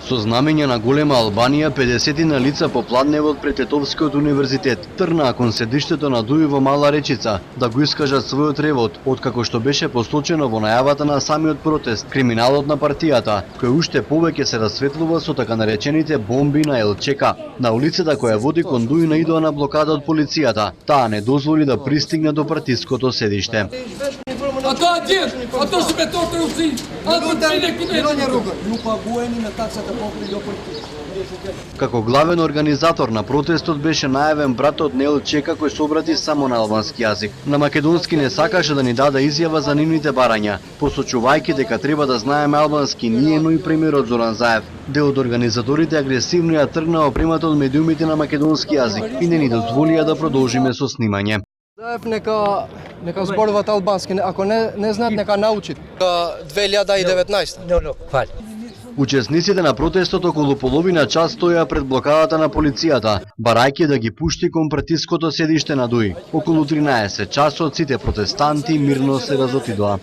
Со знамења на голема Албанија, 50 лица по пладневот пред Тетовскиот универзитет трнаа кон седиштето на Дуј во Мала Речица да го искажат својот ревот, откако што беше посочено во најавата на самиот протест, криминалот на партијата, кој уште повеќе се расветлува со така наречените бомби на ЛЧК. На улицата која води кон Дуј наидоа на блокада од полицијата, таа не дозволи да пристигне до партиското седиште. A to djed, a to su me to trupci, a to cine kine. Како главен организатор на протестот беше најавен братот на ЛЧК кој се обрати само на албански јазик. На македонски не сакаше да ни даде изјава за нивните барања, посочувајќи дека треба да знаеме албански ние, но и премиерот Зоран Заев. Дел од организаторите агресивно ја тргнаа опремата од медиумите на македонски јазик и не ни дозволија да продолжиме со снимање. Заев нека зборуваат албански, ако не знаат нека научат. 2019. Учесниците на протестот околу половина час стоја пред блокадата на полицијата, барајќи да ги пушти кон партиското седиште на Дуј. Околу 13 часот сите протестанти мирно се разотидоа.